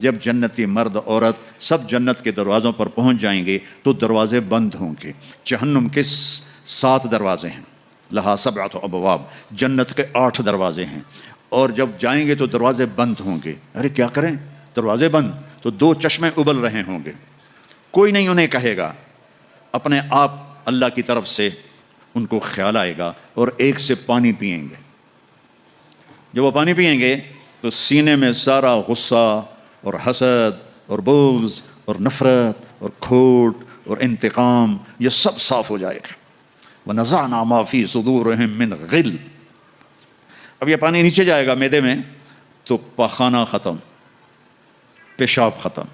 جب جنتی مرد عورت سب جنت کے دروازوں پر پہنچ جائیں گے تو دروازے بند ہوں گے۔ جہنم کے 7 دروازے ہیں، لہا 7 ابواب، جنت کے 8 دروازے ہیں، اور جب جائیں گے تو دروازے بند ہوں گے۔ ارے کیا کریں، دروازے بند تو 2 چشمے ابل رہے ہوں گے، کوئی نہیں انہیں کہے گا، اپنے آپ اللہ کی طرف سے ان کو خیال آئے گا اور ایک سے پانی پئیں گے۔ جب وہ پانی پئیں گے تو سینے میں سارا غصہ اور حسد اور بغض اور نفرت اور کھوٹ اور انتقام یہ سب صاف ہو جائے گا۔ وَنَزَعْنَا مَا فِي صُدُورِهِم مِّنْ غِلٍّ۔ اب یہ پانی نیچے جائے گا معدے میں تو پاخانہ ختم، پیشاب ختم،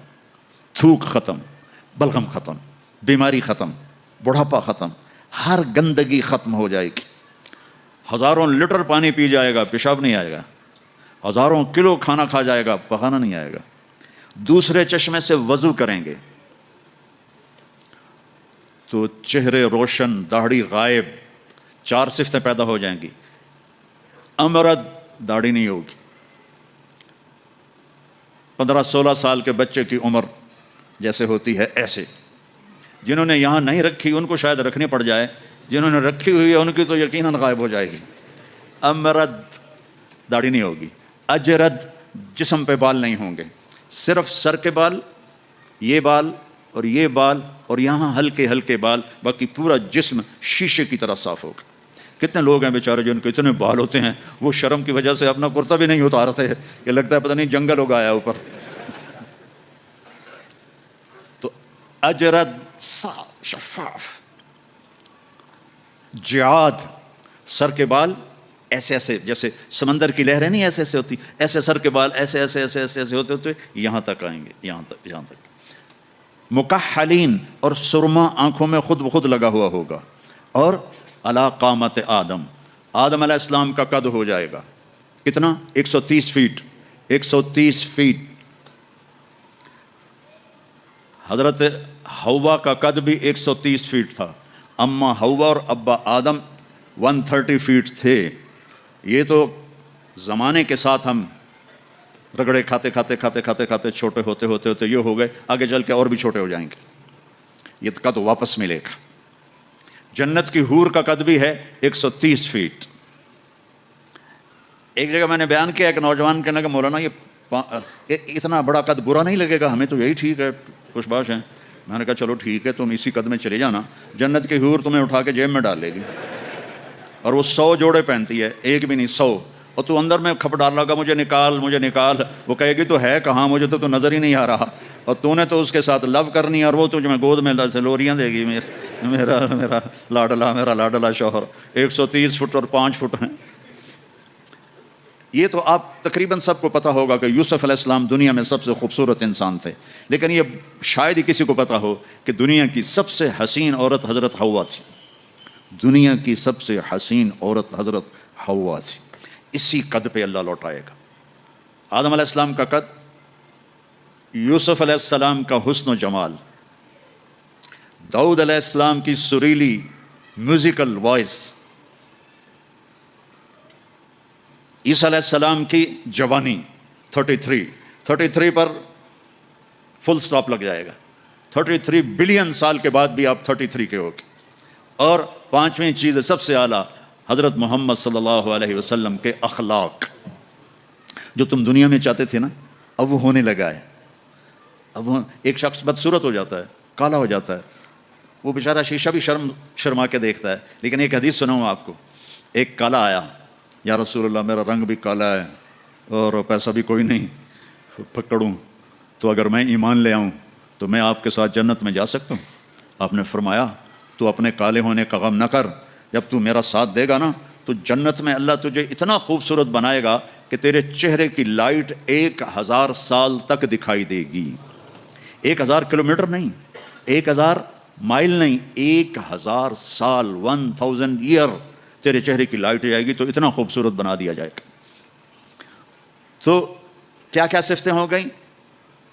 تھوک ختم، بلغم ختم، بیماری ختم، بڑھاپا ختم، ہر گندگی ختم ہو جائے گی۔ ہزاروں لیٹر پانی پی جائے گا، پیشاب نہیں آئے گا، ہزاروں کلو کھانا کھا جائے گا، پخانہ نہیں آئے گا۔ دوسرے چشمے سے وضو کریں گے تو چہرے روشن، داڑھی غائب، 4 صفتیں پیدا ہو جائیں گی۔ امرد، داڑھی نہیں ہوگی۔ 15-16 سال کے بچے کی عمر جیسے ہوتی ہے ایسے، جنہوں نے یہاں نہیں رکھی ان کو شاید رکھنی پڑ جائے، جنہوں نے رکھی ہوئی ہے ان کی تو یقیناً غائب ہو جائے گی۔ امرد، داڑھی نہیں ہوگی۔ اجرد، جسم پہ بال نہیں ہوں گے، صرف سر کے بال، یہ بال اور یہ بال اور یہاں ہلکے ہلکے بال، باقی پورا جسم شیشے کی طرح صاف ہوگا۔ کتنے لوگ ہیں بیچارے جن کے اتنے بال ہوتے ہیں وہ شرم کی وجہ سے اپنا کرتا بھی نہیں اتارتے، یہ لگتا ہے پتہ نہیں جنگل اگایا اوپر۔ تو اجرد، صاف شفاف۔ جعاد، سر کے بال ایسے ایسے، جیسے سمندر کی لہریں نہیں ایسے ایسے ہوتی، ایسے سر کے بال ایسے ایسے ایسے ایسے ایسے ہوتے ہوتے یہاں تک آئیں گے، یہاں تک۔ مکحلین، اور سرما آنکھوں میں خود بخود لگا ہوا ہوگا۔ اور علی قامت آدم، آدم علیہ السلام کا قد ہو جائے گا کتنا؟ 130 فیٹ۔ 130 فیٹ۔ حضرت حوا کا قد بھی 130 فیٹ تھا، اما حوا اور ابا آدم 130 فیٹ تھے۔ یہ تو زمانے کے ساتھ ہم رگڑے کھاتے کھاتے کھاتے کھاتے کھاتے چھوٹے ہوتے ہوتے ہوتے یہ ہو گئے، آگے چل کے اور بھی چھوٹے ہو جائیں گے، یہ قد واپس ملے گا۔ جنت کی حور کا قد بھی ہے 130 فیٹ۔ ایک جگہ میں نے بیان کیا، ایک نوجوان کہنے لگا مولانا یہ اتنا بڑا قد برا نہیں لگے گا، ہمیں تو یہی ٹھیک ہے، خوش باش ہیں۔ میں نے کہا چلو ٹھیک ہے، تم اسی قد میں چلے جانا، جنت کی حور تمہیں اٹھا کے جیب میں ڈال لے گی، اور وہ 100 جوڑے پہنتی ہے، ایک بھی نہیں 100، اور تو اندر میں کھپ ڈال لگا مجھے نکال مجھے نکال، وہ کہے گی تو ہے کہاں، مجھے تو نظر ہی نہیں آ رہا، اور تو نے تو اس کے ساتھ لو کرنی ہے، اور وہ تجھے گود میں لوریاں دے گی، میرا لاڈلا شوہر۔ 130 فٹ اور 5 فٹ ہیں۔ یہ تو آپ تقریباً سب کو پتہ ہوگا کہ یوسف علیہ السلام دنیا میں سب سے خوبصورت انسان تھے، لیکن یہ شاید ہی کسی کو پتہ ہو کہ دنیا کی سب سے حسین عورت حضرت حوا تھی۔ دنیا کی سب سے حسین عورت حضرت حوا تھی۔ اسی قد پہ اللہ لوٹائے گا۔ آدم علیہ السلام کا قد، یوسف علیہ السلام کا حسن و جمال، داؤد علیہ السلام کی سریلی میوزیکل وائس، عیسیٰ علیہ السلام کی جوانی 33 پر فل سٹاپ لگ جائے گا۔ 33 بلین سال کے بعد بھی آپ 33 کے ہو گے۔ اور 5ویں چیز سب سے اعلیٰ، حضرت محمد صلی اللہ علیہ وسلم کے اخلاق، جو تم دنیا میں چاہتے تھے نا اب وہ ہونے لگا ہے۔ اب ایک شخص بدصورت ہو جاتا ہے، کالا ہو جاتا ہے، وہ بیچارہ شیشہ بھی شرما کے دیکھتا ہے، لیکن ایک حدیث سناؤں آپ کو۔ ایک کالا آیا، یا رسول اللہ میرا رنگ بھی کالا ہے اور پیسہ بھی کوئی نہیں پکڑوں، تو اگر میں ایمان لے آؤں تو میں آپ کے ساتھ جنت میں جا سکتا ہوں؟ آپ نے فرمایا تو اپنے کالے ہونے کا غم نہ کر، جب تو میرا ساتھ دے گا نا تو جنت میں اللہ تجھے اتنا خوبصورت بنائے گا کہ تیرے چہرے کی لائٹ 1000 سال تک دکھائی دے گی۔ 1000 کلومیٹر نہیں، 1000 مائل نہیں، 1000 سال، 1000 ایئر تیرے چہرے کی لائٹ جائے گی، تو اتنا خوبصورت بنا دیا جائے گا۔ تو کیا کیا صفتیں ہو گئیں؟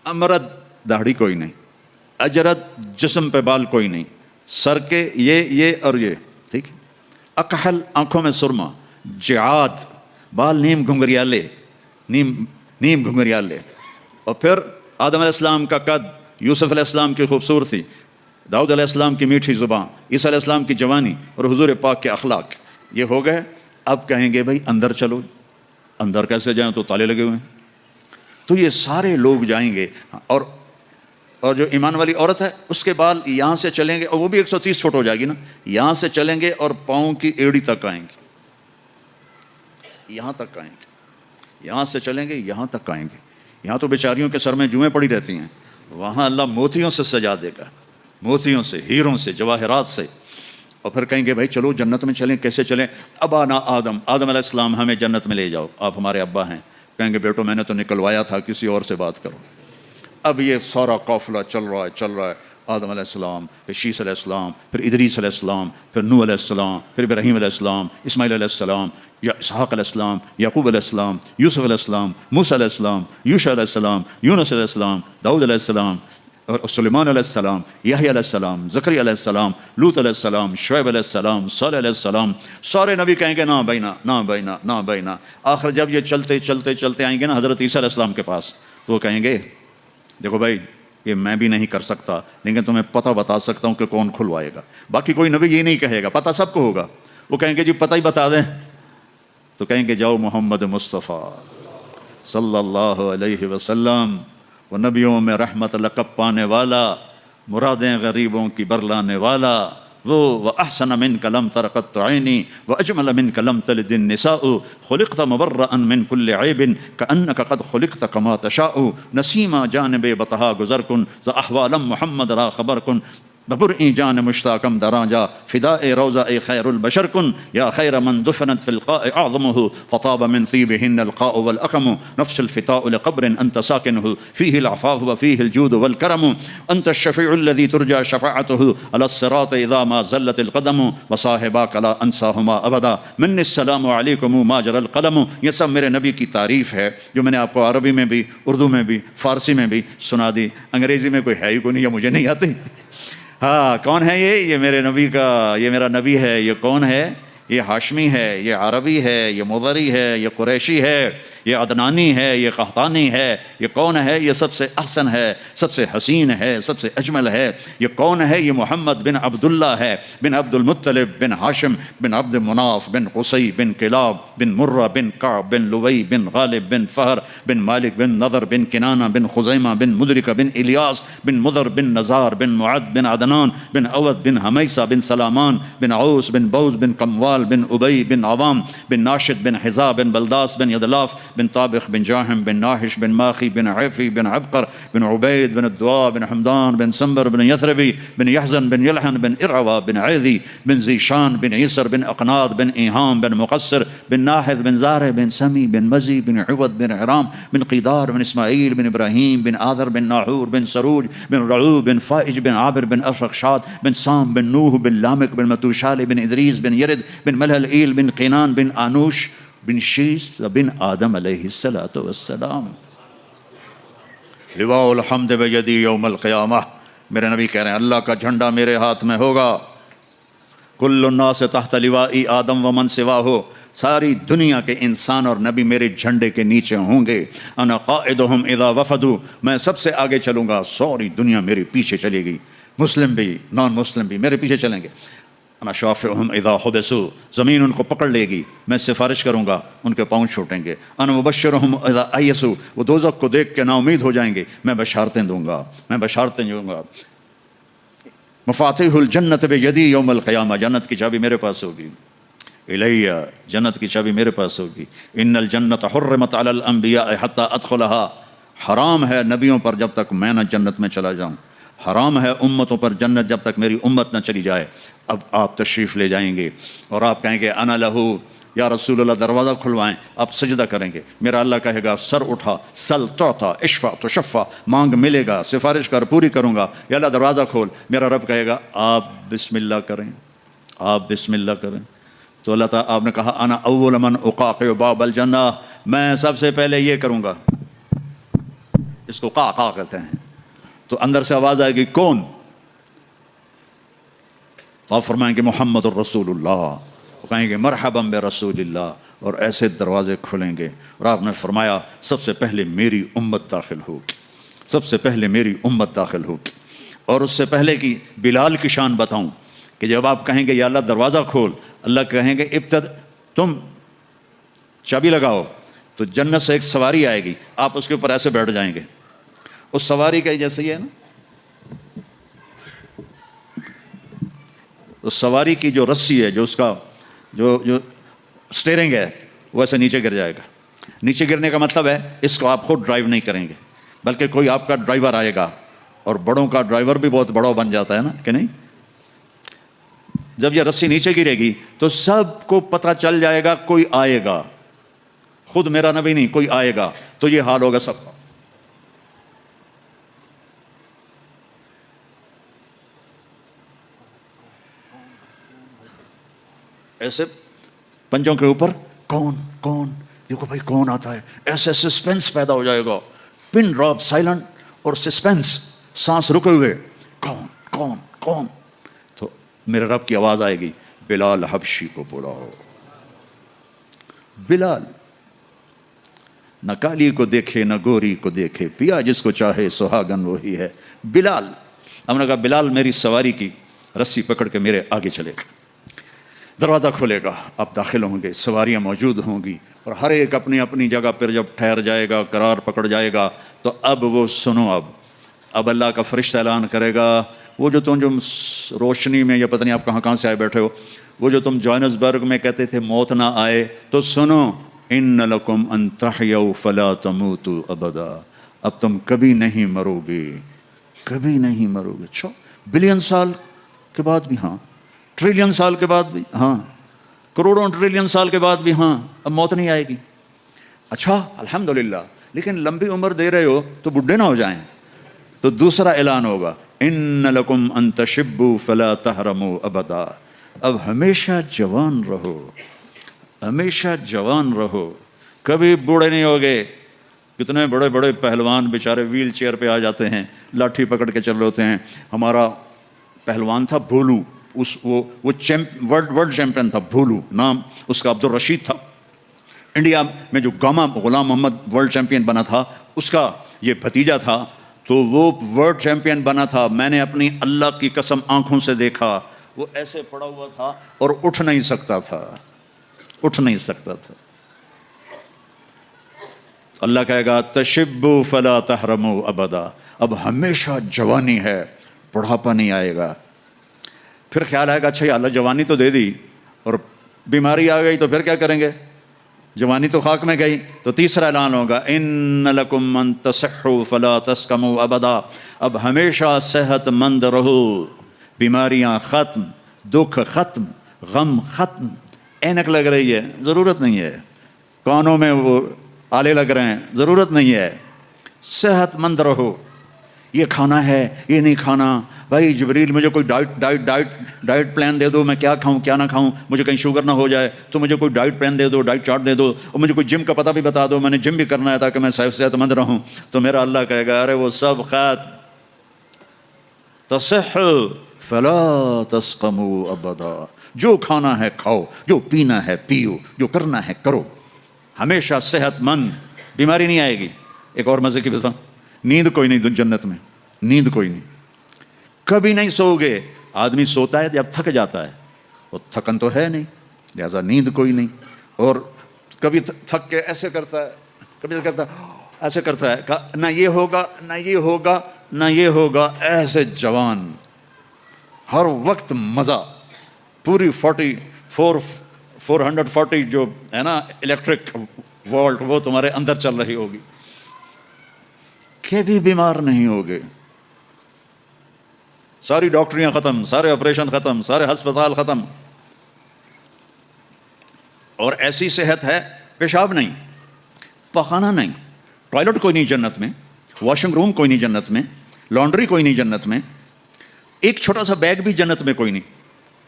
امرد، داڑھی کوئی نہیں، اجرد، جسم پہ بال کوئی نہیں، سر کے یہ اور یہ، ٹھیک۔ اکحل، آنکھوں میں سرما، جعاد، بال نیم گھنگریالے، اور پھر آدم علیہ السلام کا قد، یوسف علیہ السلام کی خوبصورتی، داؤد علیہ السلام کی میٹھی زبان، عیسیٰ علیہ السلام کی جوانی اور حضور پاک کے اخلاق، یہ ہو گئے۔ اب کہیں گے بھائی اندر چلو، اندر کیسے جائیں؟ تو تالے لگے ہوئے ہیں۔ تو یہ سارے لوگ جائیں گے، اور جو ایمان والی عورت ہے اس کے بال یہاں سے چلیں گے، اور وہ بھی 130 فٹ ہو جائے گی نا، یہاں سے چلیں گے اور پاؤں کی ایڑی تک آئیں گے، یہاں تک آئیں گے، یہاں سے چلیں گے یہاں تک آئیں گے۔ یہاں تو بیچاریوں کے سر میں جوئیں پڑی رہتی ہیں، وہاں اللہ موتیوں سے سجا دے گا، موتیوں سے، ہیروں سے، جواہرات سے، اور پھر کہیں گے بھائی چلو جنت میں چلیں۔ کیسے چلیں؟ ابانا آدم علیہ السلام ہمیں جنت میں لے جاؤ، آپ ہمارے ابا ہیں۔ کہیں گے بیٹو میں نے تو نکلوایا تھا، کسی اور سے بات کرو۔ اب یہ سارا قافلہ چل رہا ہے، آدم علیہ السلام، پھر شیس علیہ السلام، پھر ادریس علیہ السلام، پھر نوح علیہ السلام، پھر ابراہیم علیہ السلام، اسماعیل علیہ السلام، یا اسحاق علیہ السلام، یعقوب علیہ السلام، یوسف علیہ السلام، موسیٰ علیہ السلام، یوشع علیہ السلام، یونس علیہ السلام، داؤد علیہ السلام، اور سلیمان علیہ السلام، یحییٰ علیہ السلام، زکریا علیہ السلام، لوط علیہ السلام، شعیب علیہ السلام، صالح علیہ السلام۔ سارے نبی کہیں گے نا بینا، نا بینا، نا بینا۔ آخر جب یہ چلتے چلتے چلتے آئیں گے نا حضرت عیسیٰ علیہ السلام کے پاس، تو وہ کہیں گے دیکھو بھائی یہ میں بھی نہیں کر سکتا، لیکن تمہیں پتہ بتا سکتا ہوں کہ کون کھلوائے گا۔ باقی کوئی نبی یہ نہیں کہے گا، پتہ سب کو ہوگا۔ وہ کہیں گے جی پتہ ہی بتا دیں، تو کہیں گے جاؤ محمد مصطفیٰ صلی اللہ علیہ وسلم، وہ نبیوں میں رحمت لقب پانے والا، مرادیں غریبوں کی برلانے والا، وہ وَأَحْسَنَ مِنْكَ لَمْ تَرَ قَطُّ عَيْنِي وَأَجْمَلَ مِنْكَ لَمْ تَلِدِ النِّسَاءُ خُلِقْتَ مُبَرَّأً مِنْ كُلِّ عَيْبٍ كَأَنَّكَ قَدْ خُلِقْتَ كَمَا تَشَاءُ نسیما جانب بطہا گزر کن ز احوالم محمد را خبر کن ببرئی جان مشتاقم دراجا فداء روضہ خیر البشر کن یا خیر من دفنت فی القاء اعظمه فطاب من طیبهن القاء والاقم نفس الفتاء لقبر انت ساکنه فيه العفاف وفيه الجود والكرم انت الشفيع الذي ترجى شفاعته على الصراط اذا ما زلت القدم وصاحباك لا انساهما ابدا من السلام علیکم ما جرى القلم۔ یہ سب میرے نبی کی تعریف ہے جو میں نے آپ کو عربی میں بھی، اردو میں بھی، فارسی میں بھی سنا دی۔ انگریزی میں کوئی ہے ہی کوئی نہیں، یا مجھے نہیں آتی۔ ہاں کون ہے یہ میرے نبی کا، یہ میرا نبی ہے۔ یہ کون ہے؟ یہ ہاشمی ہے، یہ عربی ہے، یہ مضری ہے، یہ قریشی ہے، یہ عدنانی ہے، یہ قحطانی ہے۔ یہ کون ہے؟ یہ سب سے احسن ہے، سب سے حسین ہے، سب سے اجمل ہے۔ یہ کون ہے؟ یہ محمد بن عبداللہ ہے، بن عبد المطلب، بن ہاشم، بن عبد مناف، بن قصی، بن کلاب، بن مرہ، بن کعب، بن لوی، بن غالب، بن فہر، بن مالک، بن نضر، بن کنانہ، بن خزیمہ، بن مدرکہ، بن الیاس، بن مضر، بن نزار، بن معد، بن عدنان، بن عود، بن حمیسہ، بن سلامان، بن عوس، بن بوز، بن کموال، بن ابی، بن عوام، بن ناشد، بن حذا، بن بلداس، بن یدلاف، بن طابخ، بن جاہم، بن ناحش، بن ماخی، بن عیفی، بن عبقر، بن عبید، بن الدعاء، بن حمدان، بن سنبر، بن یثربی، بن یحزن، بن یلحن، بن ارعوا، بن عیدی، بن ذیشان، بن عیسر، بن اقناد، بن ایہام، بن مقصر، بن ناحد، بن زارع، بن سمی، بن مزی، بن عود، بن عرام، بن قیدار، بن اسماعیل، بن ابراہیم، بن آذر، بن ناحور، بن سروج، بن رعو، بن فائج، بن عابر، بن ارفخشاد، بن سام، بن نوح، بن لامک، بن متوشال، بن ادریس، بن یرد، بن ملہل ایل، بن قینان، بن آنوش، بن شیس، بن آدم علیہ السلام۔ لواء الحمد بیدی یوم القیامہ، میرے نبی کہہ رہے ہیں اللہ کا جھنڈا میرے ہاتھ میں ہوگا۔ کل الناس تحت لوائی آدم ومن سواہ، ساری دنیا کے انسان اور نبی میرے جھنڈے کے نیچے ہوں گے۔ انا قائدہم اذا وفدوا، میں سب سے آگے چلوں گا، ساری دنیا میرے پیچھے چلے گی، مسلم بھی نان مسلم بھی میرے پیچھے چلیں گے۔ انا شافعہم اذا حبسوا، زمین ان کو پکڑ لے گی، میں سفارش کروں گا، ان کے پاؤں چھوٹیں گے۔ انا مبشرہم اذا ایسوا، وہ دوزخ کو دیکھ کے نا امید ہو جائیں گے، میں بشارتیں دوں گا، میں بشارتیں دوں گا۔ مفاتیح الجنت بیدی یوم القیامہ، جنت کی چابی میرے پاس ہوگی۔ الیہ، جنت کی چابی میرے پاس ہوگی۔ ان الجنت حرمت علی الانبیاء حتی ادخلها، حرام ہے نبیوں پر جب تک میں نہ جنت میں چلا جاؤں، حرام ہے امتوں پر جنت جب تک میری امت نہ چلی جائے۔ اب آپ تشریف لے جائیں گے اور آپ کہیں گے انا لہو، یا رسول اللہ دروازہ کھلوائیں، آپ سجدہ کریں گے، میرا اللہ کہے گا سر اٹھا، سل تعطا، اشفع تشفع، مانگ ملے گا، سفارش کر پوری کروں گا، یا اللہ دروازہ کھول۔ میرا رب کہے گا آپ بسم اللہ کریں، آپ بسم اللہ کریں، تو اللہ تعالیٰ آپ نے کہا انا اول من اقاقع باب الجنہ، میں سب سے پہلے یہ کروں گا، اس کو قاقع کہتے ہیں۔ تو اندر سے آواز آئے گی کون؟ تو آپ فرمائیں گے محمد الرسول اللہ، وہ کہیں گے مرحبا برسول اللہ، اور ایسے دروازے کھلیں گے، اور آپ نے فرمایا سب سے پہلے میری امت داخل ہوگی۔ سب سے پہلے میری امت داخل ہوگی. اور اس سے پہلے کی بلال کی شان بتاؤں کہ جب آپ کہیں گے یا اللہ دروازہ کھول، اللہ کہیں گے تم چابی لگاؤ، تو جنت سے ایک سواری آئے گی، آپ اس کے اوپر ایسے بیٹھ جائیں گے. اس سواری کا جیسے ہی ہے نا، اس سواری کی جو رسی ہے، جو اس کا جو اسٹیئرنگ ہے، وہ ایسے نیچے گر جائے گا. نیچے گرنے کا مطلب ہے اس کو آپ خود ڈرائیو نہیں کریں گے، بلکہ کوئی آپ کا ڈرائیور آئے گا. اور بڑوں کا ڈرائیور بھی بہت بڑا بن جاتا ہے نا کہ نہیں. جب یہ رسی نیچے گرے گی تو سب کو پتہ چل جائے گا کوئی آئے گا، خود میرا نبی نہیں، کوئی آئے گا. تو یہ حال ہوگا سب کا. ایسے پنجوں کے اوپر کون کون، دیکھو بھائی کون آتا ہے، ایسے سسپینس پیدا ہو جائے گا، پن ڈراپ سائلنٹ اور سسپینس، سانس رکے ہوئے، کون کون کون. تو میرے رب کی آواز آئے گی، بلال حبشی کو بلاؤ. بلال نہ کالی کو دیکھے نہ گوری کو دیکھے، پیا جس کو چاہے سہاگن وہی ہے. بلال. ہم نے کہا بلال میری سواری کی رسی پکڑ کے میرے آگے چلے گا. دروازہ کھلے گا، آپ داخل ہوں گے، سواریاں موجود ہوں گی، اور ہر ایک اپنی اپنی جگہ پر جب ٹھہر جائے گا، قرار پکڑ جائے گا، تو اب وہ سنو، اب اللہ کا فرشتہ اعلان کرے گا، وہ جو تم روشنی میں، یا پتہ نہیں آپ کہاں سے آئے بیٹھے ہو، وہ جو تم جوہانسبرگ میں کہتے تھے موت نہ آئے، تو سنو، ان لکم ان تحیوا فلا تموتوا ابدا. اب تم کبھی نہیں مرو گے، کبھی نہیں مرو گے. اچھا، بلین سال کے بعد بھی ہاں، ٹریلین سال کے بعد بھی ہاں، کروڑوں ٹریلین سال کے بعد بھی ہاں، اب موت نہیں آئے گی. اچھا الحمدللہ، لیکن لمبی عمر دے رہے ہو تو بڈھے نہ ہو جائیں. تو دوسرا اعلان ہوگا، ان لکم ان تشبوا فلا تحرموا ابدا. اب ہمیشہ جوان رہو، ہمیشہ جوان رہو، کبھی بوڑھے نہیں ہوگے. کتنے بڑے بڑے پہلوان بیچارے ویل چیئر پہ آ جاتے ہیں، لاٹھی پکڑ کے چل رہے ہوتے ہیں. ہمارا پہلوان تھا بھولو، وہ ورلڈ چیمپئن تھا، بھولو نام اس کا، عبد الرشید تھا. انڈیا میں جو گاما غلام محمد ورلڈ چیمپئن بنا تھا، اس کا یہ بھتیجا تھا، تو وہ ورلڈ چیمپئن بنا تھا. میں نے اپنی اللہ کی قسم آنکھوں سے دیکھا، وہ ایسے پڑا ہوا تھا اور اٹھ نہیں سکتا تھا، اٹھ نہیں سکتا تھا. اللہ کہے گا تشبوا فلا تحرموا ابدا. اب ہمیشہ جوانی ہے، بڑھاپا نہیں آئے گا. پھر خیال آئے گا اچھا اللہ جوانی تو دے دی اور بیماری آ گئی تو پھر کیا کریں گے، جوانی تو خاک میں گئی. تو تیسرا اعلان ہوگا، ان لکم ان تصحوا فلا تسقموا ابدا. اب ہمیشہ صحت مند رہو، بیماریاں ختم، دکھ ختم، غم ختم. اینک لگ رہی ہے، ضرورت نہیں ہے. کانوں میں وہ آلے لگ رہے ہیں، ضرورت نہیں ہے. صحت مند رہو. یہ کھانا ہے، یہ نہیں کھانا. بھائی جبریل مجھے کوئی ڈائٹ پلان دے دو، میں کیا کھاؤں کیا نہ کھاؤں، مجھے کہیں شوگر نہ ہو جائے، تو مجھے کوئی ڈائٹ پلان دے دو، ڈائٹ چارٹ دے دو، اور مجھے کوئی جم کا پتہ بھی بتا دو، میں نے جم بھی کرنا ہے تاکہ میں صحت مند رہوں. تو میرا اللہ کہے گا ارے وہ سب ختم. تصحوا فلا تسقموا ابدا. جو کھانا ہے کھاؤ، جو پینا ہے پیو، جو کرنا ہے کرو. ہمیشہ صحت مند، بیماری نہیں آئے گی. ایک اور مزے کی بتاؤں، نیند کوئی نہیں جنت میں، نیند کوئی نہیں، کبھی نہیں سو گے. آدمی سوتا ہے جب تھک جاتا ہے، وہ تھکن تو ہے نہیں، لہذا نیند کوئی نہیں. اور کبھی تھک کے ایسے کرتا ہے، کبھی کرتا ہے ایسے کرتا ہے، نہ یہ ہوگا نہ یہ ہوگا نہ یہ ہوگا. ایسے جوان، ہر وقت مزہ. پوری 440 جو ہے نا الیکٹرک وولٹ، وہ تمہارے اندر چل رہی ہوگی، کبھی بیمار نہیں ہوگے. ساری ڈاکٹریاں ختم، سارے آپریشن ختم، سارے ہسپتال ختم. اور ایسی صحت ہے، پیشاب نہیں، پخانہ نہیں، ٹوائلٹ کوئی نہیں جنت میں، واشنگ روم کوئی نہیں جنت میں، لانڈری کوئی نہیں جنت میں، ایک چھوٹا سا بیگ بھی جنت میں کوئی نہیں،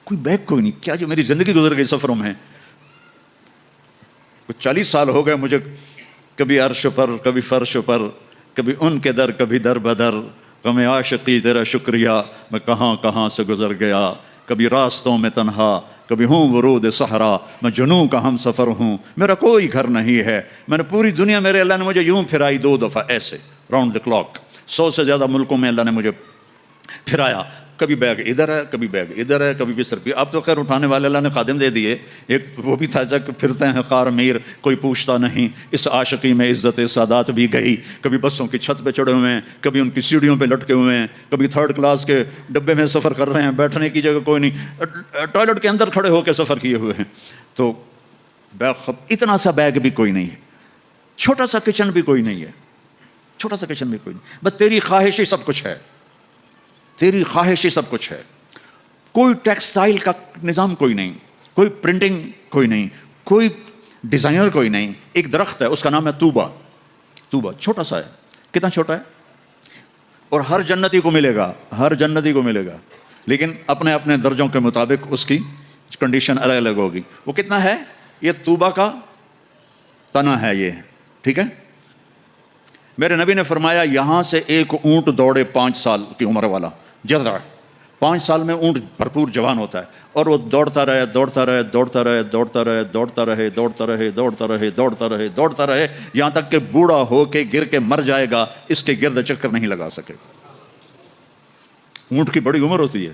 کوئی بیگ کوئی نہیں. کیا جو میری زندگی گزر گئی سفروں میں، کچھ 40 سال ہو گئے مجھے، کبھی عرش پر کبھی فرش پر، کبھی ان کے در کبھی در بدر. غم عاشقی تیرا شکریہ، میں کہاں کہاں سے گزر گیا. کبھی راستوں میں تنہا، کبھی ہوں ورود صحرا، میں جنوں کا ہم سفر ہوں، میرا کوئی گھر نہیں ہے. میں نے پوری دنیا، میرے اللہ نے مجھے یوں پھرائی 2 دفعہ ایسے راؤنڈ دی کلاک. 100 سے زیادہ ملکوں میں اللہ نے مجھے پھرایا، کبھی بیگ ادھر ہے، کبھی بیگ ادھر ہے، کبھی بستر پہ. اب تو خیر اٹھانے والے اللہ نے خادم دے دیے. ایک وہ بھی تھا جب پھرتے ہیں خار میر کوئی پوچھتا نہیں، اس عاشقی میں عزت سادات بھی گئی. کبھی بسوں کی چھت پہ چڑھے ہوئے ہیں، کبھی ان کی سیڑھیوں پہ لٹکے ہوئے ہیں، کبھی 3rd کلاس کے ڈبے میں سفر کر رہے ہیں، بیٹھنے کی جگہ کوئی نہیں، ٹوائلٹ کے اندر کھڑے ہو کے سفر کیے ہوئے ہیں. تو اتنا سا بیگ بھی کوئی نہیں ہے، چھوٹا سا کچن بھی کوئی نہیں ہے، چھوٹا سا کچن بھی کوئی نہیں. بس تیری خواہش ہی سب کچھ ہے، تیری خواہش ہی سب کچھ ہے. کوئی ٹیکسٹائل کا نظام کوئی نہیں، کوئی پرنٹنگ کوئی نہیں، کوئی ڈیزائنر کوئی نہیں. ایک درخت ہے، اس کا نام ہے طوبہ. طوبہ چھوٹا سا ہے. کتنا چھوٹا ہے؟ اور ہر جنتی کو ملے گا، ہر جنتی کو ملے گا، لیکن اپنے اپنے درجوں کے مطابق اس کی کنڈیشن الگ الگ ہوگی. وہ کتنا ہے؟ یہ طوبہ کا تنا ہے یہ، ٹھیک ہے. میرے نبی نے فرمایا یہاں سے ایک اونٹ دوڑے 5 سال کی عمر والا جذع، 5 سال میں اونٹ بھرپور جوان ہوتا ہے، اور وہ دوڑتا رہے دوڑتا رہے دوڑتا رہے دوڑتا رہے دوڑتا رہے دوڑتا رہے دوڑتا رہے دوڑتا رہے دوڑتا رہے یہاں تک کہ بوڑھا ہو کے گر کے مر جائے گا، اس کے گرد چکر نہیں لگا سکے. اونٹ کی بڑی عمر ہوتی ہے.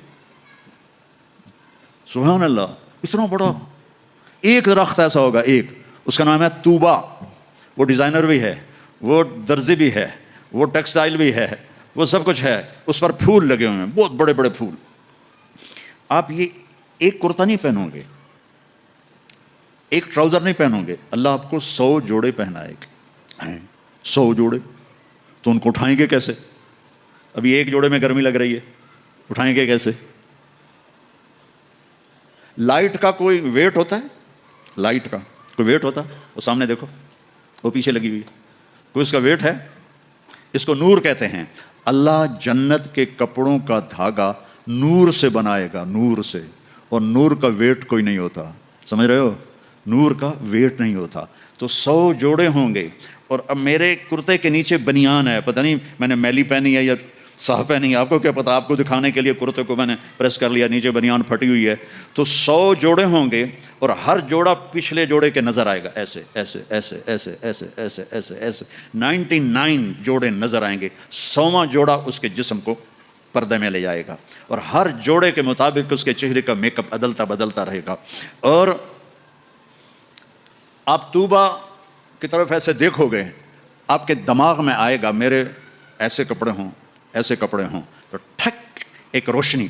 سبحان اللہ، اتنا بڑا ایک درخت ایسا ہوگا، ایک، اس کا نام ہے طوبہ. وہ ڈیزائنر بھی ہے، وہ درزی بھی ہے، وہ ٹیکسٹائل بھی ہے، وہ سب کچھ ہے. اس پر پھول لگے ہوئے ہیں، بہت بڑے بڑے پھول. آپ یہ ایک کرتا نہیں پہنو گے، ایک ٹراؤزر نہیں پہنو گے، اللہ آپ کو 100 جوڑے پہنائے گے. 100 جوڑے تو ان کو اٹھائیں گے کیسے؟ ابھی ایک جوڑے میں گرمی لگ رہی ہے، اٹھائیں گے کیسے؟ لائٹ کا کوئی ویٹ ہوتا ہے؟ لائٹ کا کوئی ویٹ ہوتا ہے؟ وہ سامنے دیکھو، وہ پیچھے لگی ہوئی ہے، کوئی اس کا ویٹ ہے؟ اس کو نور کہتے ہیں. اللہ جنت کے کپڑوں کا دھاگا نور سے بنائے گا، نور سے. اور نور کا ویٹ کوئی نہیں ہوتا، سمجھ رہے ہو؟ نور کا ویٹ نہیں ہوتا. تو 100 جوڑے ہوں گے. اور اب میرے کرتے کے نیچے بنیان ہے، پتہ نہیں میں نے میلی پہنی ہے یا صاف پہنی ہے، آپ کو کیا پتہ. آپ کو دکھانے کے لیے کرتے کو میں نے پریس کر لیا، نیچے بنیان پھٹی ہوئی ہے. تو 100 جوڑے ہوں گے، اور ہر جوڑا پچھلے جوڑے کے نظر آئے گا، ایسے ایسے ایسے ایسے ایسے ایسے ایسے ایسے 99 جوڑے نظر آئیں گے. 100واں جوڑا اس کے جسم کو پردے میں لے جائے گا، اور ہر جوڑے کے مطابق اس کے چہرے کا میک اپ بدلتا رہے گا. اور آپ طوبہ کی طرف ایسے دیکھو گے، آپ کے دماغ میں آئے گا میرے ایسے کپڑے ہوں، ایسے کپڑے ہوں. تو ٹھک ایک روشنی،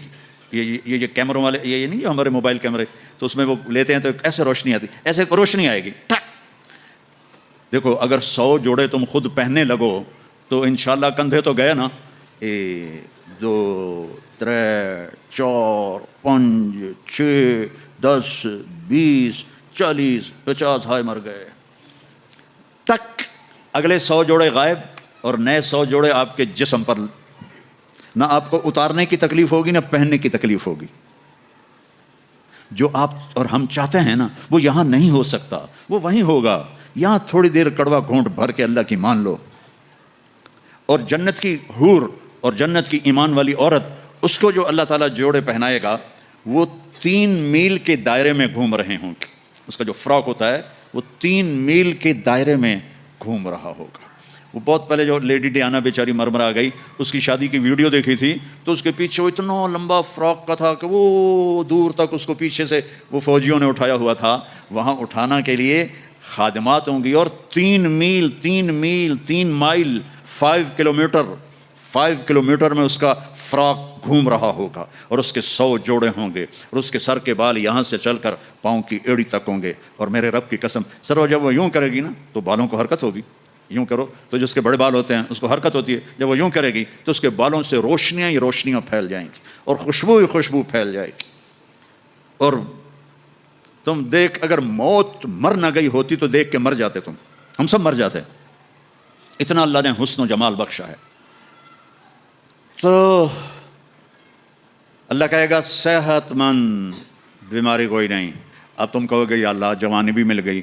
یہ کیمروں والے یہ نہیں ہمارے موبائل کیمرے، تو اس میں وہ لیتے ہیں تو ایسے روشنی آتی، ایسے روشنی آئے گی ٹھک. دیکھو اگر 100 جوڑے تم خود پہننے لگو تو انشاءاللہ کندھے تو گئے نا. 1 2 3 4 5 6 10 20 40 50 ہائے مر گئے. ٹک اگلے 100 جوڑے غائب، اور نئے 100 جوڑے آپ کے جسم پر. نہ آپ کو اتارنے کی تکلیف ہوگی، نہ پہننے کی تکلیف ہوگی. جو آپ اور ہم چاہتے ہیں نا وہ یہاں نہیں ہو سکتا، وہ وہیں ہوگا. یہاں تھوڑی دیر کڑوا گھونٹ بھر کے اللہ کی مان لو، اور جنت کی حور اور جنت کی ایمان والی عورت، اس کو جو اللہ تعالیٰ جوڑے پہنائے گا وہ 3 میل کے دائرے میں گھوم رہے ہوں گے. اس کا جو فراک ہوتا ہے وہ 3 میل کے دائرے میں گھوم رہا ہوگا. وہ بہت پہلے جو لیڈی ڈیانا بیچاری مرمر آ گئی، اس کی شادی کی ویڈیو دیکھی تھی، تو اس کے پیچھے وہ اتنا لمبا فراک کا تھا کہ وہ دور تک اس کو پیچھے سے وہ فوجیوں نے اٹھایا ہوا تھا. وہاں اٹھانا کے لیے خادمات ہوں گی، اور 3 میل 3 مائل 5 کلومیٹر میں اس کا فراک گھوم رہا ہوگا، اور اس کے 100 جوڑے ہوں گے، اور اس کے سر کے بال یہاں سے چل کر پاؤں کی ایڑی تک ہوں گے. اور میرے رب کی قسم، سر جب وہ یوں کرے گی نا تو بالوں کو حرکت ہوگی. یوں کرو تو جو اس کے بڑے بال ہوتے ہیں اس کو حرکت ہوتی ہے، جب وہ یوں کرے گی تو اس کے بالوں سے روشنیاں ہی روشنیاں پھیل جائیں گی، اور خوشبو ہی خوشبو پھیل جائے گی. اور تم دیکھ، اگر موت مر نہ گئی ہوتی تو دیکھ کے مر جاتے. ہم سب مر جاتے، اتنا اللہ نے حسن و جمال بخشا ہے. تو اللہ کہے گا صحت مند، بیماری کوئی نہیں. اب تم کہو گے یا اللہ جوانی بھی مل گئی،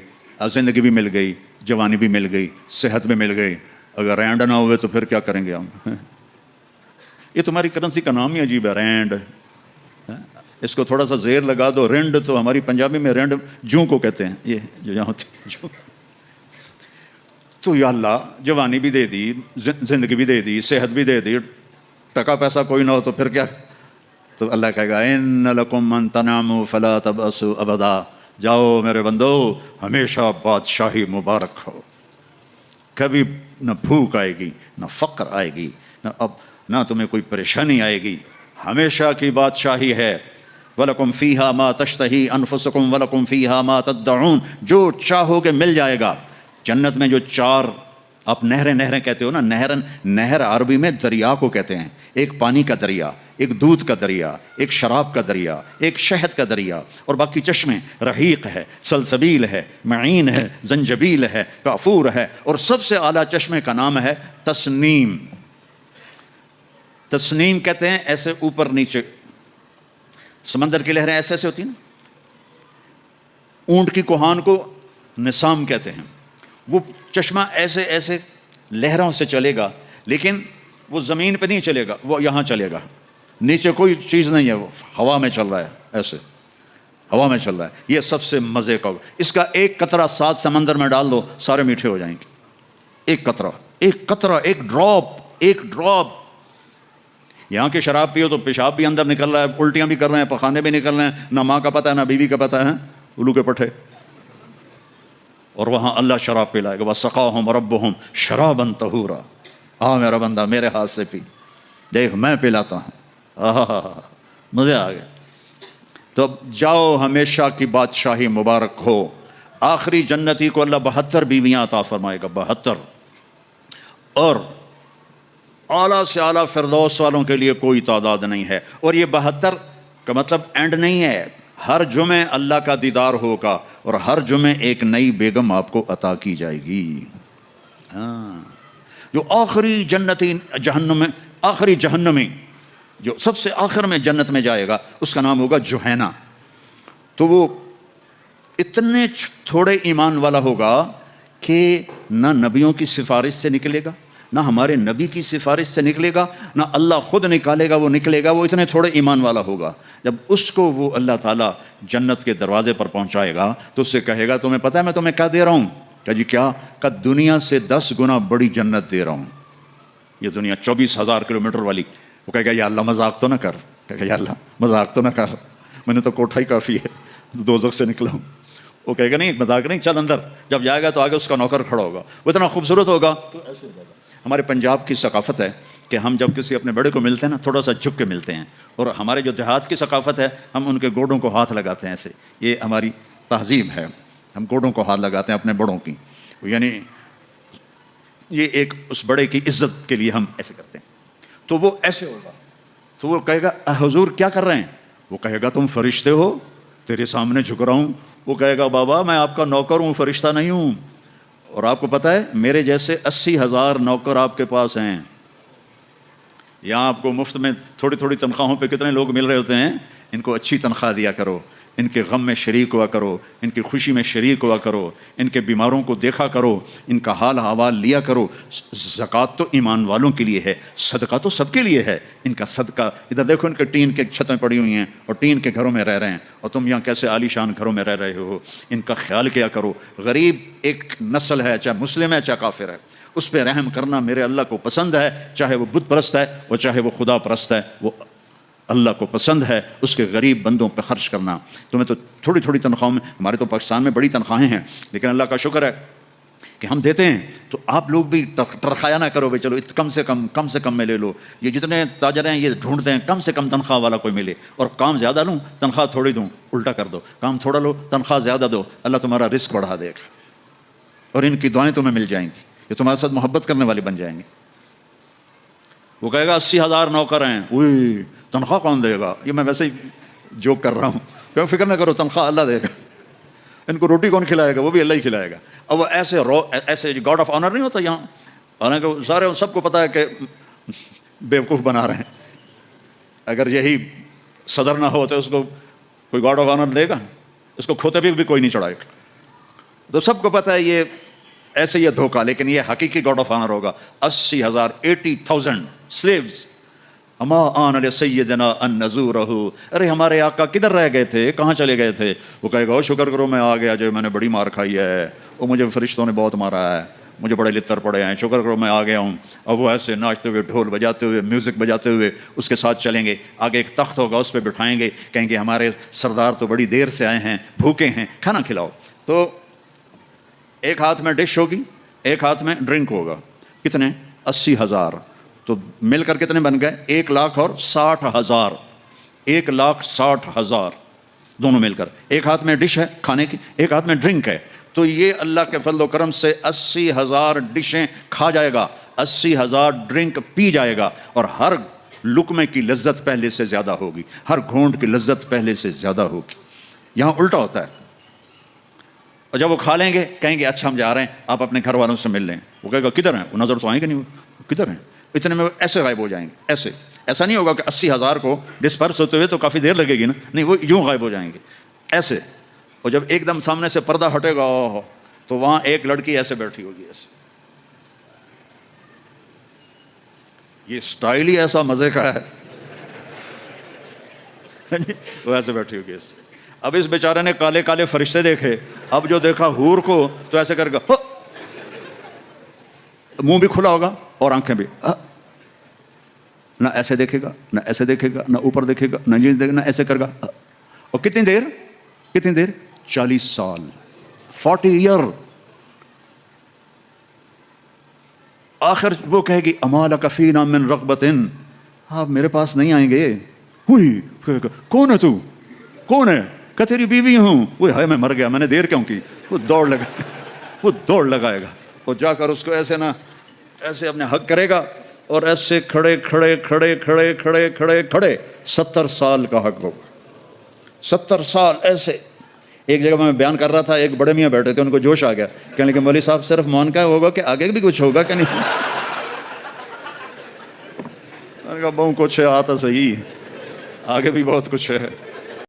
زندگی بھی مل گئی، جوانی بھی مل گئی، صحت بھی مل گئی، اگر رینڈ نہ ہوئے تو پھر کیا کریں گے ہم؟ یہ تمہاری کرنسی کا نام ہی عجیب ہے، رینڈ. اس کو تھوڑا سا زیر لگا دو، رینڈ تو ہماری پنجابی میں رینڈ جوں کو کہتے ہیں، یہ جو یہاں ہوتی جو. تو یا اللہ جوانی بھی دے دی، زندگی بھی دے دی، صحت بھی دے دی، ٹکا پیسہ کوئی نہ ہو تو پھر کیا؟ تو اللہ کہے گا ان لکم ان تنعموا فلا تبأسوا ابدا، جاؤ میرے بندو ہمیشہ بادشاہی مبارک ہو، کبھی نہ بھوک آئے گی، نہ فقر آئے گی، نہ تمہیں کوئی پریشانی آئے گی، ہمیشہ کی بادشاہی ہے۔ وَلَكُمْ فِيهَا مَا تَشْتَهِي أَنفُسُكُمْ وَلَكُمْ فِيهَا مَا تَدَّعُونَ، جو چاہو گے مل جائے گا۔ جنت میں جو چار آپ نہریں کہتے ہو نا، نہر عربی میں دریا کو کہتے ہیں، ایک پانی کا دریا، ایک دودھ کا دریا، ایک شراب کا دریا، ایک شہد کا دریا، اور باقی چشمے رحیق ہے، سلسبیل ہے، معین ہے، زنجبیل ہے، کافور ہے، اور سب سے اعلیٰ چشمے کا نام ہے تسنیم۔ تسنیم کہتے ہیں ایسے اوپر نیچے، سمندر کی لہریں ایسے ہوتی ہیں نا، اونٹ کی کوہان کو نسام کہتے ہیں، وہ چشمہ ایسے ایسے لہروں سے چلے گا، لیکن وہ زمین پہ نہیں چلے گا، وہ یہاں چلے گا، نیچے کوئی چیز نہیں ہے، وہ ہوا میں چل رہا ہے، ایسے ہوا میں چل رہا ہے۔ یہ سب سے مزے کا، اس کا ایک قطرہ 7 سمندر میں ڈال دو، سارے میٹھے ہو جائیں گے۔ ایک قطرہ، ایک ڈراپ۔ یہاں کی شراب پیو تو پیشاب بھی اندر نکل رہا ہے، الٹیاں بھی کر رہے ہیں، پخانے بھی نکل رہے ہیں، نہ ماں کا پتہ ہے نہ بیوی کا پتہ ہے، الو کے پٹھے۔ اور وہاں اللہ شراب پلائے گا، وَسَقَاهُمْ رَبُّهُمْ شَرَابًا طَهُورًا، میرا بندہ میرے ہاتھ سے پی، دیکھ میں پلاتا ہوں، مزے آ گئے۔ تو جاؤ ہمیشہ کی بادشاہی مبارک ہو۔ آخری جنتی کو اللہ 72 بیویاں عطا فرمائے گا، 72، اور اعلیٰ سے اعلیٰ فردوس والوں کے لیے کوئی تعداد نہیں ہے۔ اور یہ 72 کا مطلب اینڈ نہیں ہے، ہر جمعے اللہ کا دیدار ہوگا، اور ہر جمعے ایک نئی بیگم آپ کو عطا کی جائے گی۔ جو آخری جنتی آخری جہنمی جو سب سے آخر میں جنت میں جائے گا، اس کا نام ہوگا جوہینا۔ تو وہ اتنے تھوڑے ایمان والا ہوگا کہ نہ نبیوں کی سفارش سے نکلے گا، نہ ہمارے نبی کی سفارش سے نکلے گا، نہ اللہ خود نکالے گا، وہ نکلے گا، وہ اتنے تھوڑے ایمان والا ہوگا۔ جب اس کو وہ اللہ تعالیٰ جنت کے دروازے پر پہنچائے گا تو اس سے کہے گا تمہیں پتہ ہے میں تمہیں کیا دے رہا ہوں؟ کہ جی کیا؟ کہ دنیا سے 10 گنا بڑی جنت دے رہا ہوں۔ یہ دنیا 24,000 کلومیٹر والی، وہ کہے گا یا اللہ مذاق تو نہ کر، کہے گا یا اللہ مذاق تو نہ کر، میں نے تو کوٹھا ہی کافی ہے، دوزخ سے نکلا ہوں۔ وہ کہے گا نہیں مذاق نہیں، چل اندر۔ جب جائے گا تو آگے اس کا نوکر کھڑا ہوگا، وہ اتنا خوبصورت ہوگا۔ ہمارے پنجاب کی ثقافت ہے کہ ہم جب کسی اپنے بڑے کو ملتے ہیں نا، تھوڑا سا جھک کے ملتے ہیں، اور ہمارے جو دیہات کی ثقافت ہے ہم ان کے گوڈوں کو ہاتھ لگاتے ہیں ایسے، یہ ہماری تہذیب ہے، ہم گوڈوں کو ہاتھ لگاتے ہیں اپنے بڑوں کی، یعنی یہ ایک اس بڑے کی عزت کے لیے ہم ایسے کرتے ہیں۔ تو وہ ایسے ہوگا، تو وہ کہے گا حضور کیا کر رہے ہیں؟ وہ کہے گا تم فرشتے ہو، تیرے سامنے جھک رہا ہوں۔ وہ کہے گا بابا میں آپ کا نوکر ہوں، فرشتہ نہیں ہوں، اور آپ کو پتہ ہے میرے جیسے 80,000 نوکر آپ کے پاس ہیں۔ یہاں آپ کو مفت میں تھوڑی تھوڑی تنخواہوں پہ کتنے لوگ مل رہے ہوتے ہیں، ان کو اچھی تنخواہ دیا کرو، ان کے غم میں شریک ہوا کرو، ان کی خوشی میں شریک ہوا کرو، ان کے بیماروں کو دیکھا کرو، ان کا حال احوال لیا کرو۔ زکوٰۃ تو ایمان والوں کے لیے ہے، صدقہ تو سب کے لیے ہے۔ ان کا صدقہ ادھر دیکھو، ان کے ٹین کے چھتیں پڑی ہوئی ہیں اور ٹین کے گھروں میں رہ رہے ہیں، اور تم یہاں کیسے عالی شان گھروں میں رہ رہے ہو، ان کا خیال کیا کرو۔ غریب ایک نسل ہے، چاہے مسلم ہے چاہے کافر ہے، اس پہ رحم کرنا میرے اللہ کو پسند ہے، چاہے وہ بت پرست ہے اور چاہے وہ خدا پرست ہے، وہ اللہ کو پسند ہے اس کے غریب بندوں پہ خرچ کرنا۔ تمہیں تو تھوڑی تھوڑی تنخواہوں میں، ہمارے تو پاکستان میں بڑی تنخواہیں ہیں، لیکن اللہ کا شکر ہے کہ ہم دیتے ہیں، تو آپ لوگ بھی ٹرخایا نہ کرو بھائی چلو کم سے کم میں لے لو۔ یہ جتنے تاجر ہیں یہ ڈھونڈتے ہیں کم سے کم تنخواہ والا کوئی ملے، اور کام زیادہ لوں تنخواہ تھوڑی دوں، الٹا کر دو، کام تھوڑا لو تنخواہ زیادہ دو، اللہ تمہارا رزق بڑھا دے گا، اور ان کی دعائیں تمہیں مل جائیں گی، یہ تمہارے ساتھ محبت کرنے والے بن جائیں گے۔ وہ کہے گا 80,000 نوکر ہیں، اوئی تنخواہ کون دے گا؟ یہ میں ویسے ہی جوک کر رہا ہوں، کیوں فکر نہ کرو، تنخواہ اللہ دے گا۔ ان کو روٹی کون کھلائے گا؟ وہ بھی اللہ ہی کھلائے گا۔ اور وہ ایسے گاڈ آف آنر نہیں ہوتا یہاں، حالانکہ سارے سب کو پتہ ہے کہ بیوقوف بنا رہے ہیں۔ اگر یہی صدر نہ ہو تو اس کو کوئی گاڈ آف آنر دے گا؟ اس کو کھوتے بھی کوئی نہیں چڑھائے گا۔ تو سب کو پتہ ہے یہ ایسے یہ دھوکہ، لیکن یہ حقیقی گاڈ آف آنر ہوگا۔ 80,000 80,000 سلیوز اما آن علی سیدنا ان نزورہ، ارے ہمارے آقا کدھر رہ گئے تھے، کہاں چلے گئے تھے؟ وہ کہے گا شکر کرو میں آ گیا، جو میں نے بڑی مار کھائی ہے، وہ مجھے فرشتوں نے بہت مارا ہے، مجھے بڑے لطر پڑے ہیں، شکر کرو میں آ گیا ہوں. اب وہ ایسے ناچتے ہوئے، ڈھول بجاتے ہوئے، میوزک بجاتے ہوئے اس کے ساتھ چلیں گے. آگے ایک تخت ہوگا، اس پہ بٹھائیں گے، کہیں گے ہمارے سردار تو بڑی دیر سے آئے ہیں، بھوکے ہیں، کھانا کھلاؤ. تو ایک ہاتھ میں ڈش ہوگی، ایک ہاتھ میں ڈرنک ہوگا. کتنے؟ 80,000. تو مل کر کتنے بن گئے؟ 1,60,000. 1,60,000 دونوں مل کر. ایک ہاتھ میں ڈش ہے کھانے کی، ایک ہاتھ میں ڈرنک ہے. تو یہ اللہ کے فضل و کرم سے 80,000 ڈشیں کھا جائے گا، 80,000 ڈرنک پی جائے گا، اور ہر لقمے کی لذت پہلے سے زیادہ ہوگی، ہر گھونٹ کی لذت پہلے سے زیادہ ہوگی. یہاں الٹا ہوتا ہے. اور جب وہ کھا لیں گے کہیں گے اچھا ہم جا رہے ہیں، آپ اپنے گھر والوں سے مل لیں. وہ کہے گا کدھر ہیں؟ وہ نظر تو آئیں گے نہیں، وہ کدھر ہیں؟ اتنے میں وہ ایسے غائب ہو جائیں گے. ایسے ایسا نہیں ہوگا کہ 80,000 کو ڈسپرس ہوتے ہوئے تو کافی دیر لگے گی نا، نہیں، وہ یوں غائب ہو جائیں گے ایسے. اور جب ایک دم سامنے سے پردہ ہٹے گا تو وہاں ایک لڑکی ایسے بیٹھی ہوگی، ایسے. یہ سٹائل ہی ایسا مزے کا ہے. وہ ایسے بیٹھی ہوگی ایسے. اب اس بیچارے نے کالے کالے فرشتے دیکھے، اب جو دیکھا حور کو تو ایسے کر گا، منہ بھی کھلا ہوگا اور آنکھیں بھی، نہ ایسے دیکھے گا، نہ ایسے دیکھے گا، نہ اوپر دیکھے گا، نہ نیچے دیکھے گا، نہ ایسے کر گا. اور کتنی دیر 40 سال، 40 ایئر. آخر وہ کہے گی اما لک فینا من رغبۃ، آپ میرے پاس نہیں آئیں گے؟ ہوئی کون ہے تو؟ کون ہے؟ کہ تیری بیوی ہوں. وہ ہے میں مر گیا، میں نے دیر کیوں کی؟ وہ دوڑ لگائے گا. وہ جا کر اس کو ایسے نہ ایسے اپنے حق کرے گا، اور ایسے کھڑے 70 سال کا حق ہوگا. 70 سال ایسے. ایک جگہ میں بیان کر رہا تھا، ایک بڑے میاں بیٹھے تھے، ان کو جوش آ گیا، کہنے لگے مولوی صاحب صرف مون کا ہوگا کہ آگے بھی کچھ ہوگا کہ نہیں؟ میں نے کہا بہت کچھ ہے، آتا صحیح، آگے بھی بہت کچھ ہے.